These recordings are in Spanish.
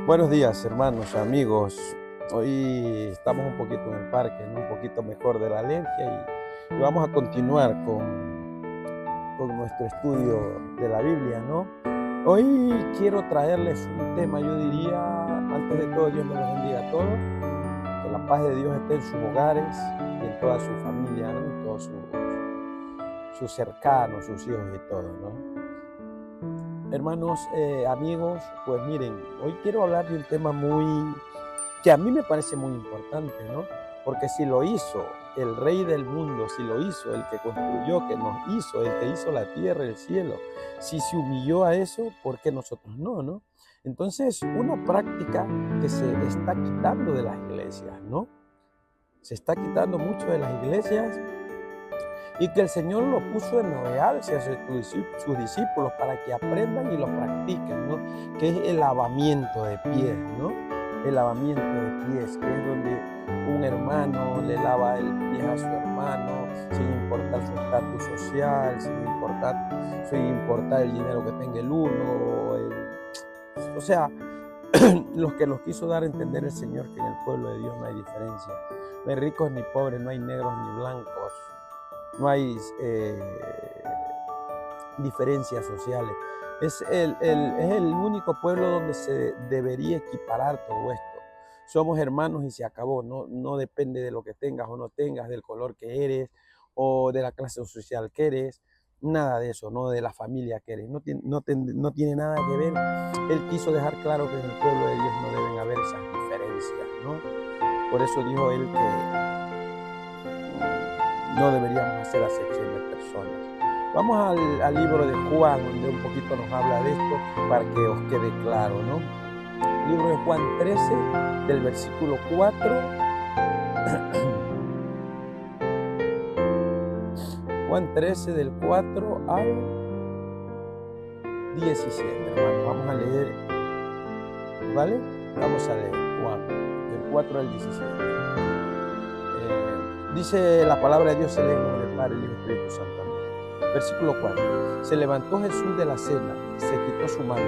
Buenos días, hermanos, amigos. Hoy estamos un poquito en el parque, ¿no? Un poquito mejor de la alergia y vamos a continuar con nuestro estudio de la Biblia, ¿no? Hoy quiero traerles un tema, yo diría, antes de todo, Dios me los bendiga a todos, que la paz de Dios esté en sus hogares y en toda su familia, ¿no? En todos sus cercanos, sus hijos y todo, ¿no? Hermanos, amigos, pues miren, hoy quiero hablar de un tema que a mí me parece muy importante, ¿no? Porque si lo hizo el Rey del mundo, si lo hizo el que construyó, que nos hizo, el que hizo la tierra, el cielo, si se humilló a eso, ¿por qué nosotros no, no? Entonces, una práctica que se está quitando de las iglesias, ¿no? Se está quitando mucho de las iglesias y que el Señor lo puso en realce a sus discípulos para que aprendan y lo practiquen, ¿no? Que es el lavamiento de pies, ¿no? El lavamiento de pies, que es donde un hermano le lava el pie a su hermano sin importar su estatus social, sin importar el dinero que tenga el uno, o sea, los que nos quiso dar a entender el Señor que en el pueblo de Dios no hay diferencia, no hay ricos ni pobres, no hay negros ni blancos, no hay diferencias sociales. Es el único pueblo donde se debería equiparar todo esto. Somos hermanos y se acabó. No depende de lo que tengas o no tengas, del color que eres o de la clase social que eres. Nada de eso, no de la familia que eres. No tiene nada que ver. Él quiso dejar claro que en el pueblo de Dios no deben haber esas diferencias, ¿no? Por eso dijo él que no deberíamos hacer acepción de personas. Vamos al libro de Juan, donde un poquito nos habla de esto para que os quede claro, ¿no? Libro de Juan 13, del versículo 4. Juan 13, del 4 al 17, hermano. Vamos a leer, ¿vale? Vamos a leer Juan, del 4 al 17. Dice la palabra de Dios, se lee en nombre del Padre, el Hijo y el Espíritu Santo. Amén. Versículo 4. Se levantó Jesús de la cena, se quitó su manto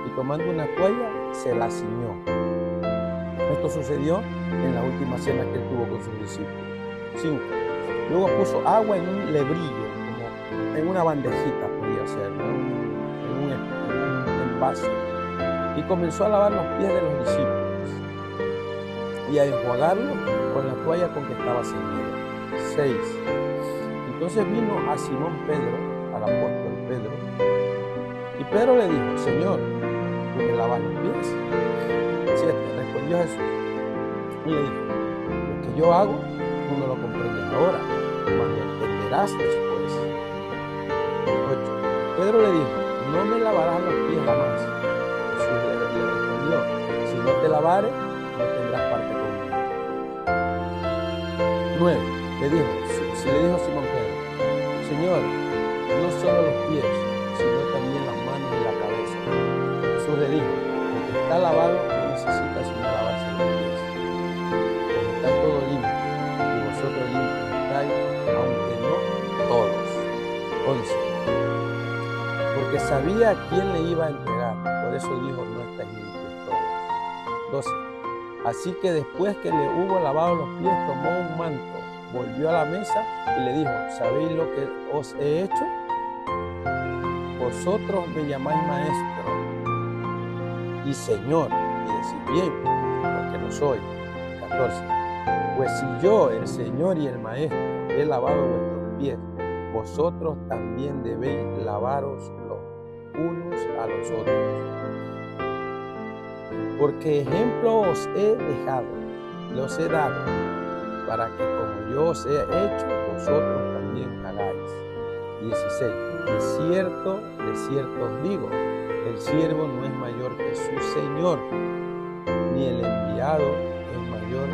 y tomando una toalla se la ciñó. Esto sucedió en la última cena que él tuvo con sus discípulos. 5. Luego puso agua en un lebrillo, como en una bandejita podía ser, ¿no? en un envase, y comenzó a lavar los pies de los discípulos y a enjuagarlo con la toalla con que estaba ceñido. 6. Entonces vino a Simón Pedro, al apóstol Pedro, y Pedro le dijo: Señor, ¿tú me lavas los pies? 7. Respondió Jesús y le dijo: lo que yo hago, tú no lo comprendes ahora, mas lo entenderás después. 8. Pedro le dijo: no me lavarás los pies jamás. Jesús le respondió: si no te lavare, no tendrás parte conmigo. 9. Le dijo Simón Pedro: Señor, no solo los pies, sino también las manos y la cabeza. Jesús le dijo: el que está lavado no necesita sino lavarse los pies, pues está todo limpio, y vosotros limpios estáis, aunque no todos. 11. Porque sabía a quién le iba a entregar, por eso dijo: no estáis limpios todos. 12. Así que después que le hubo lavado los pies, tomó un manto, volvió a la mesa y le dijo: ¿sabéis lo que os he hecho? Vosotros me llamáis maestro y señor, y decís bien, porque no soy. 14. Pues si yo, el Señor y el Maestro, he lavado vuestros pies, vosotros también debéis lavaros los unos a los otros. Porque ejemplo os he dejado, los he dado, para que como yo os he hecho, vosotros también hagáis. 16. De cierto os digo, el siervo no es mayor que su Señor, ni el enviado es mayor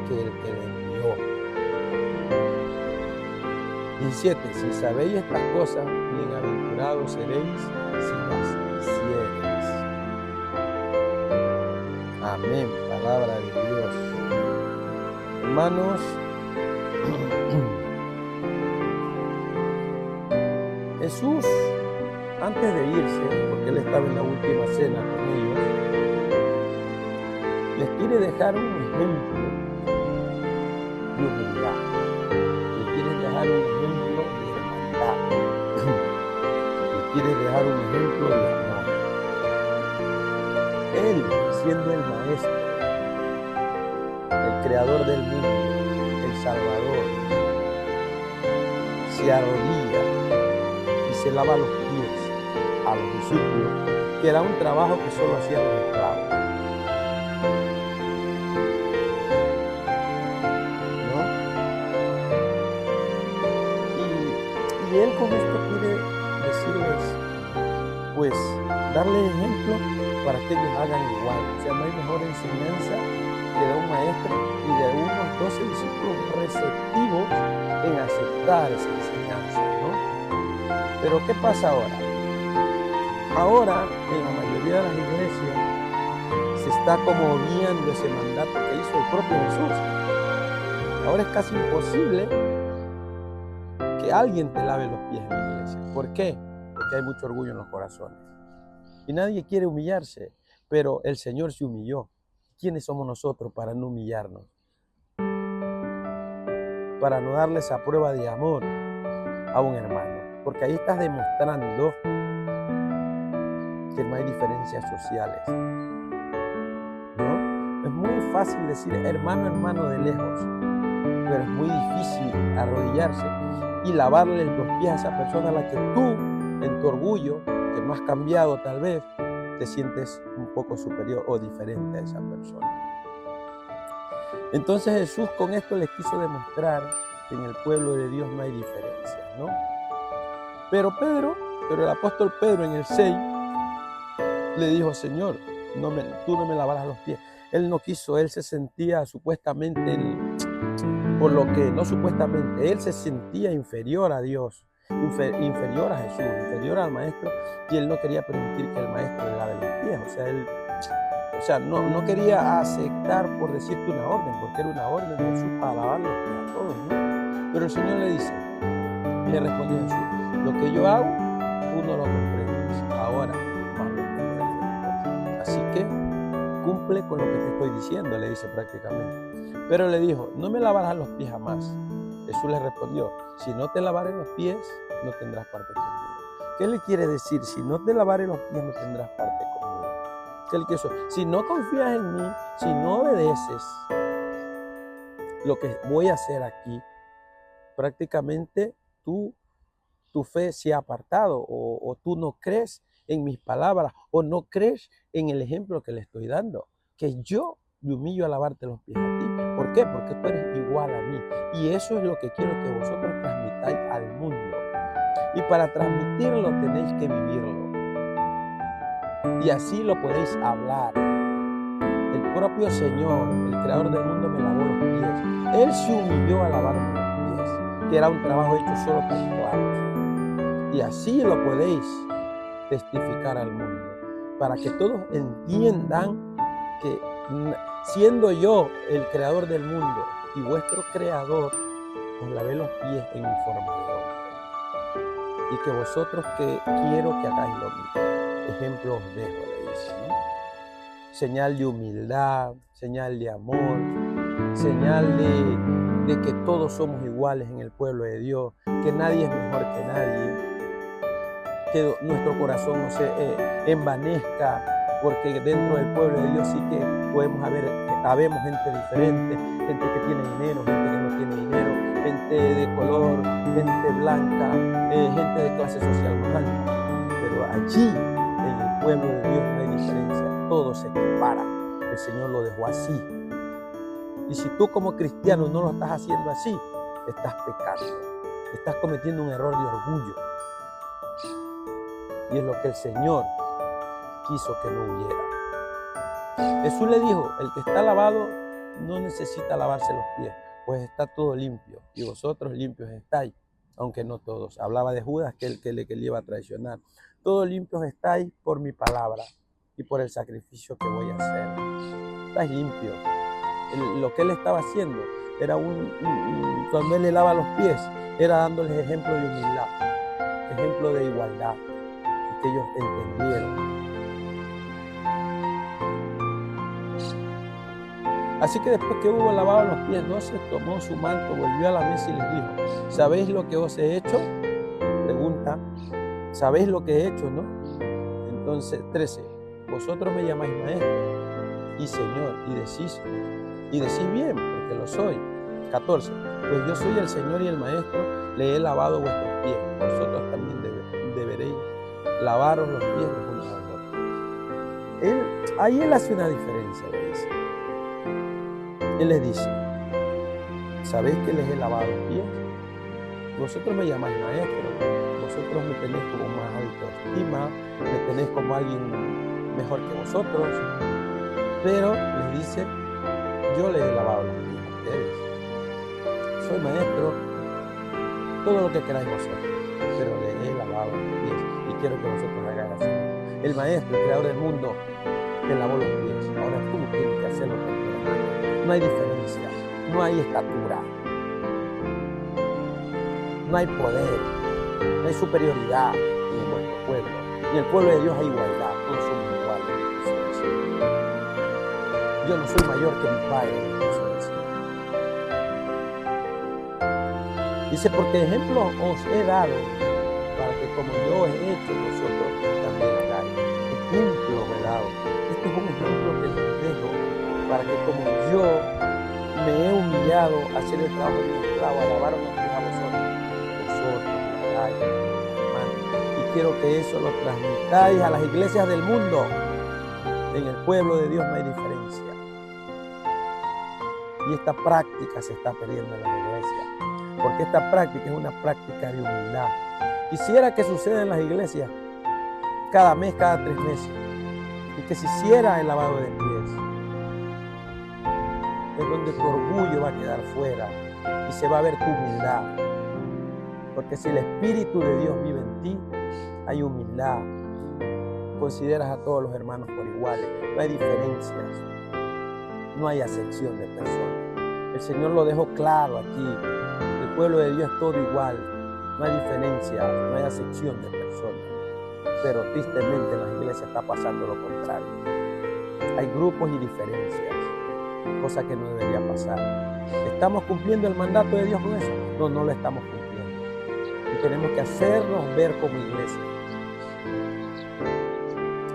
que el que le envió. 17. Si sabéis estas cosas, bienaventurados seréis si las hiciereis. Amén. Palabra de Dios. Hermanos, Jesús antes de irse, porque él estaba en la última cena con ellos, les quiere dejar un ejemplo de humildad. Les quiere dejar un ejemplo de hermandad. Les quiere dejar un ejemplo de amor. Él, siendo el maestro, el creador del mundo, el salvador, se arrodilla y se lava los pies a los discípulos, que era un trabajo que solo hacían los esclavos. ¿No? Y él con esto quiere decirles, pues, darle ejemplo para que ellos hagan igual. O sea, no hay mejor enseñanza que de un maestro y de unos 12 discípulos receptivos en aceptar esa enseñanza, ¿no? Pero ¿qué pasa ahora? Ahora, en la mayoría de las iglesias, se está como viendo ese mandato que hizo el propio Jesús. Ahora es casi imposible que alguien te lave los pies en la iglesia. ¿Por qué? Porque hay mucho orgullo en los corazones. Y nadie quiere humillarse, pero el Señor se humilló. ¿Quiénes somos nosotros para no humillarnos? Para no darle esa prueba de amor a un hermano. Porque ahí estás demostrando que no hay diferencias sociales, ¿no? Es muy fácil decir hermano, hermano de lejos, pero es muy difícil arrodillarse y lavarle los pies a esa persona a la que tú, en tu orgullo, que no has cambiado tal vez, te sientes un poco superior o diferente a esa persona. Entonces Jesús con esto les quiso demostrar que en el pueblo de Dios no hay diferencia, ¿no? Pero el apóstol Pedro en el 6 le dijo, Señor, tú no me lavarás los pies. Él no quiso, él se sentía supuestamente, por lo que no supuestamente, él se sentía inferior a Dios, inferior a Jesús, inferior al maestro, y él no quería permitir que el maestro le lave los pies. O sea, no quería aceptar, por decirte, una orden, porque era una orden de Jesús para lavar los pies a todos, ¿no? Pero el Señor le dice, le respondió Jesús, lo que yo hago, tú no lo comprendes ahora, más lo comprenderás después. Así que cumple con lo que te estoy diciendo, le dice prácticamente. Pero le dijo, no me lavarás los pies jamás. Jesús le respondió, si no te lavaré los pies, no tendrás parte conmigo. ¿Qué le quiere decir? Si no te lavaré los pies, no tendrás parte conmigo. ¿Qué le quiere decir? Si no confías en mí, si no obedeces lo que voy a hacer aquí, prácticamente tu fe se ha apartado o tú no crees en mis palabras o no crees en el ejemplo que le estoy dando, que yo me humillo a lavarte los pies a ti. ¿Por qué? Porque tú eres igual a mí y eso es lo que quiero que vosotros transmitáis al mundo, y para transmitirlo tenéis que vivirlo y así lo podéis hablar. El propio Señor, el creador del mundo, me lavó los pies. Él se humilló a lavarme los pies, que era un trabajo hecho solo para esclavos. Y así lo podéis testificar al mundo, para que todos entiendan que siendo yo el creador del mundo y vuestro creador, os lavé los pies en mi forma de hombre. Y que vosotros que quiero que hagáis lo mismo. Ejemplo os dejo, le dice, ¿no? Señal de humildad, señal de amor, señal de que todos somos iguales en el pueblo de Dios, que nadie es mejor que nadie, que nuestro corazón no se envanezca, porque dentro del pueblo de Dios sí que habemos gente diferente, gente que tiene dinero, gente que no tiene dinero, gente de color, gente blanca, gente de clase social más alta, pero allí en el pueblo de Dios no hay diferencia, todo se equipara. El Señor lo dejó así. Y si tú como cristiano no lo estás haciendo así, estás pecando, estás cometiendo un error de orgullo. Y es lo que el Señor quiso que no hubiera. Jesús le dijo, el que está lavado no necesita lavarse los pies, pues está todo limpio, y vosotros limpios estáis, aunque no todos. Hablaba de Judas, que le iba a traicionar. Todos limpios estáis por mi palabra y por el sacrificio que voy a hacer. Estáis limpios. Lo que él estaba haciendo era cuando él le lava los pies, era dándoles ejemplo de humildad, ejemplo de igualdad. que ellos entendieron. Así que después que hubo lavado los pies, 12 tomó su manto, volvió a la mesa y les dijo: ¿sabéis lo que os he hecho? Pregunta: ¿sabéis lo que he hecho, no? Entonces, 13, vosotros me llamáis maestro y señor, y decís bien, porque lo soy. 14, pues yo soy el Señor y el maestro, le he lavado vuestros pies, vosotros también deberéis lavaros los pies los unos a los otros. Ahí él hace una diferencia, le dice. Él les dice: ¿sabéis que les he lavado los pies? Vosotros me llamáis maestro, vosotros me tenéis como más alta estima, me tenéis como alguien mejor que vosotros, pero les dice: yo les he lavado los pies a ustedes. Soy maestro, todo lo que queráis vosotros, pero les he lavado los pies y quiero que vosotros hagáis así. El maestro, el creador del mundo, te lavó los pies. Ahora tú tienes que hacer lo que tu hermano. No hay diferencia, no hay estatura, no hay poder, no hay superioridad en nuestro pueblo. En el pueblo de Dios hay igualdad, todos somos iguales. Yo no soy mayor que mi padre. Dice: porque ejemplo os he dado para que como yo he hecho, vosotros también hagáis. Ejemplo me he dado. Este es un ejemplo que les dejo para que como yo me he humillado a hacer el trabajo de mi esclavo, a lavar los pies a vosotros hagáis, hermano. Y quiero que eso lo transmitáis a las iglesias del mundo. En el pueblo de Dios no hay diferencia. Y esta práctica se está perdiendo en las iglesias. Porque esta práctica es una práctica de humildad. Quisiera que suceda en las iglesias cada mes, cada 3 meses. Y que se hiciera el lavado de pies. Es donde tu orgullo va a quedar fuera y se va a ver tu humildad. Porque si el Espíritu de Dios vive en ti, hay humildad. Consideras a todos los hermanos por iguales. No hay diferencias. No hay acepción de personas. El Señor lo dejó claro aquí. El pueblo de Dios es todo igual. No hay diferencia, no hay acepción de personas. Pero tristemente en las iglesias está pasando lo contrario. Hay grupos y diferencias, cosa que no debería pasar. ¿Estamos cumpliendo el mandato de Dios con eso? No, no lo estamos cumpliendo. Y tenemos que hacernos ver como iglesia.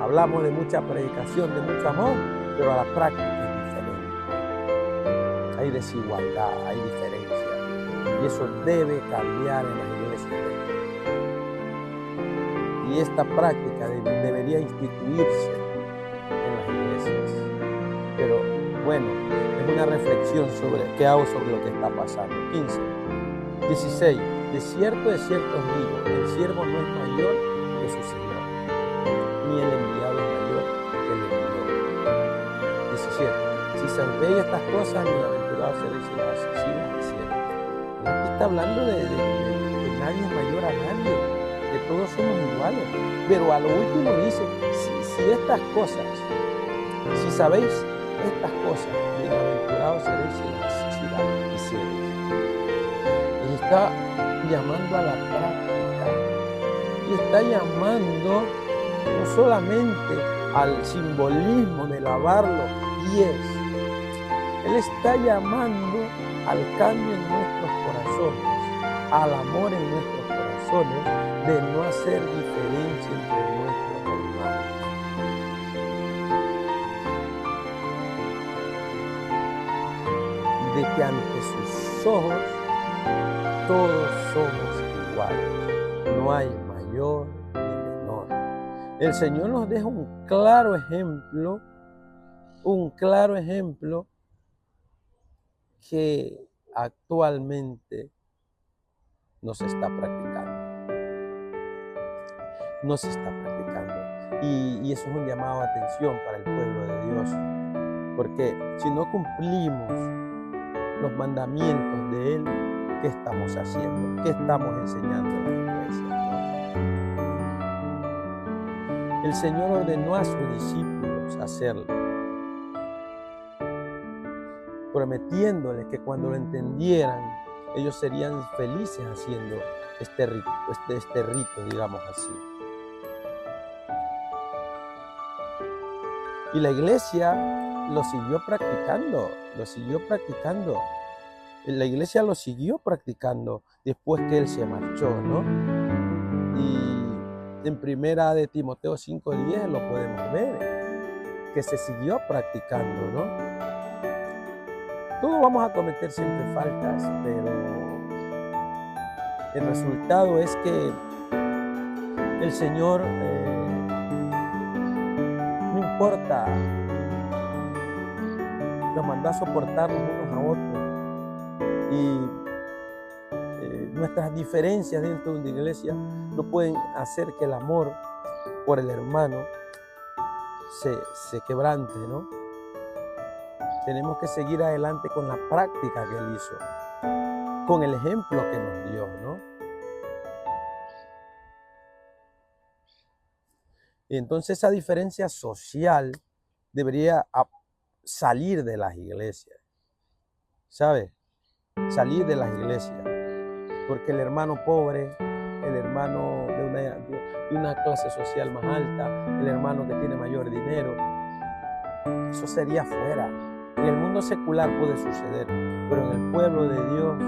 Hablamos de mucha predicación, de mucho amor, pero a la práctica es diferente. Hay desigualdad, hay diferencia. Y eso debe cambiar en las iglesias. Y esta práctica debería instituirse en las iglesias. Pero bueno, es una reflexión sobre qué hago sobre lo que está pasando. 15, 16. De cierto os digo, el siervo no es mayor que su Señor, ni el enviado es mayor que el enviado. 17. Si sabéis estas cosas, bienaventurados seréis si las hicieron. Aquí está hablando de que nadie es mayor a nadie, que todos somos iguales. Pero a lo último dice: si estas cosas, si sabéis estas cosas, bienaventurados seréis si las hicieron. Y está llamando a la práctica. Y está llamando no solamente al simbolismo de lavar los pies. Él está llamando al cambio en nuestros corazones, al amor en nuestros corazones, de no hacer diferencia entre nuestros hermanos. De que ante sus ojos todos somos iguales, no hay mayor ni menor. El Señor nos deja un claro ejemplo que actualmente no se está practicando. No se está practicando. Y eso es un llamado de atención para el pueblo de Dios. Porque si no cumplimos los mandamientos de Él, ¿qué estamos haciendo? ¿Qué estamos enseñando en la iglesia? El Señor ordenó a sus discípulos hacerlo, prometiéndoles que cuando lo entendieran, ellos serían felices haciendo este rito, digamos así. Y la iglesia lo siguió practicando, lo siguió practicando. La iglesia lo siguió practicando después que él se marchó, ¿no? Y en primera de Timoteo 5:10 lo podemos ver, que se siguió practicando, ¿no? Todos vamos a cometer siempre faltas, pero el resultado es que el Señor, no importa, nos mandó a soportarnos unos a otros. Y nuestras diferencias dentro de una iglesia no pueden hacer que el amor por el hermano se quebrante, ¿no? Tenemos que seguir adelante con la práctica que él hizo, con el ejemplo que nos dio, ¿no? Y entonces esa diferencia social debería salir de las iglesias, ¿sabes? Salir de las iglesias, porque el hermano pobre, el hermano de una clase social más alta, el hermano que tiene mayor dinero, eso sería fuera. En el mundo secular puede suceder, pero en el pueblo de Dios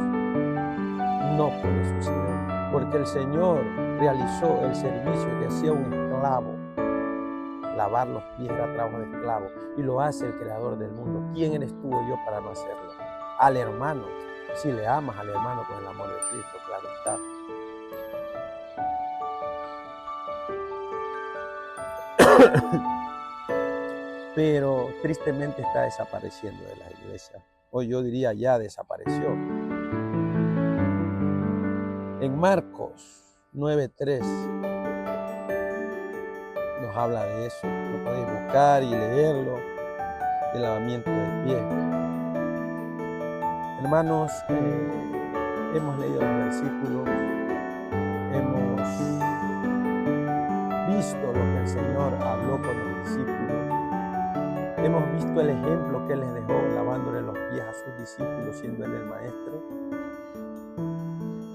no puede suceder, porque el Señor realizó el servicio que hacía un esclavo. Lavar los pies era trabajo de esclavo, y lo hace el creador del mundo. ¿Quién eres tú o yo para no hacerlo? Al hermano, si le amas al hermano con el amor de Cristo, claro está. Pero tristemente está desapareciendo de la iglesia, o yo diría ya desapareció. En Marcos 9:3 nos habla de eso, lo podéis buscar y leerlo, del lavamiento de pies. Hermanos, hemos leído los versículos, hemos visto lo que el Señor habló con los discípulos, hemos visto el ejemplo que Él les dejó lavándole los pies a sus discípulos, siendo Él el maestro.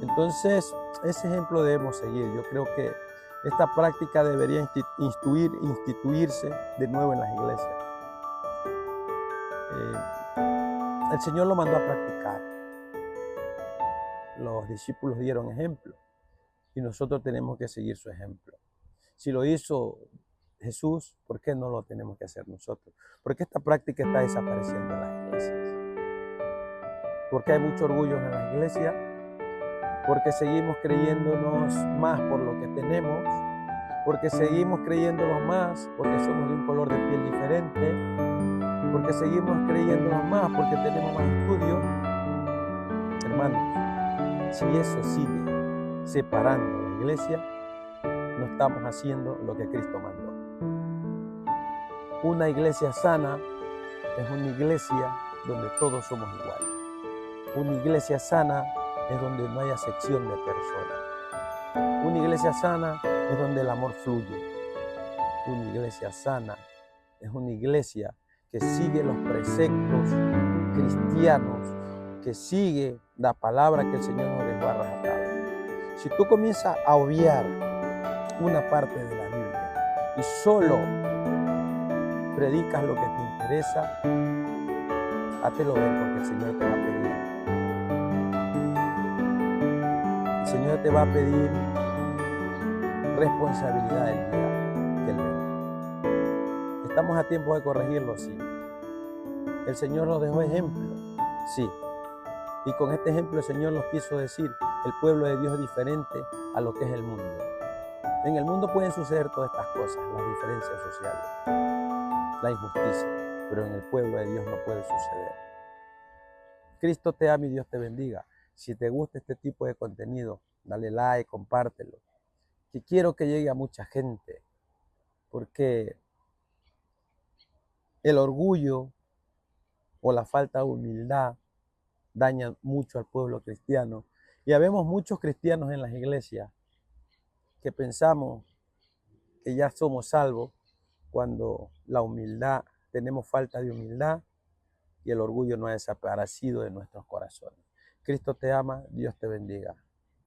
Entonces, ese ejemplo debemos seguir. Yo creo que esta práctica debería instituirse de nuevo en las iglesias. El Señor lo mandó a practicar. Los discípulos dieron ejemplo y nosotros tenemos que seguir su ejemplo. Si lo hizo Jesús, ¿por qué no lo tenemos que hacer nosotros? Porque esta práctica está desapareciendo en las iglesias. Porque hay mucho orgullo en las iglesias, porque seguimos creyéndonos más por lo que tenemos, porque seguimos creyéndonos más porque somos de un color de piel diferente, porque seguimos creyéndonos más porque tenemos más estudios. Hermanos, si eso sigue separando la iglesia, no estamos haciendo lo que Cristo mandó. Una iglesia sana es una iglesia donde todos somos iguales. Una iglesia sana es donde no hay acepción de personas. Una iglesia sana es donde el amor fluye. Una iglesia sana es una iglesia que sigue los preceptos cristianos, que sigue la palabra que el Señor nos dejó a rajatabla. Si tú comienzas a obviar una parte de la Biblia y solo predicas lo que te interesa, hátelo ver, porque el Señor te va a pedir. El Señor te va a pedir responsabilidad el día que Él venga. Estamos a tiempo de corregirlo, sí. El Señor nos dejó ejemplo, sí. Y con este ejemplo el Señor nos quiso decir, el pueblo de Dios es diferente a lo que es el mundo. En el mundo pueden suceder todas estas cosas, las diferencias sociales, la injusticia, pero en el pueblo de Dios no puede suceder. Cristo te ama y Dios te bendiga. Si te gusta este tipo de contenido, dale like, compártelo. Que quiero que llegue a mucha gente, porque el orgullo o la falta de humildad daña mucho al pueblo cristiano. Y habemos muchos cristianos en las iglesias que pensamos que ya somos salvos cuando la humildad, tenemos falta de humildad y el orgullo no ha desaparecido de nuestros corazones. Cristo te ama, Dios te bendiga.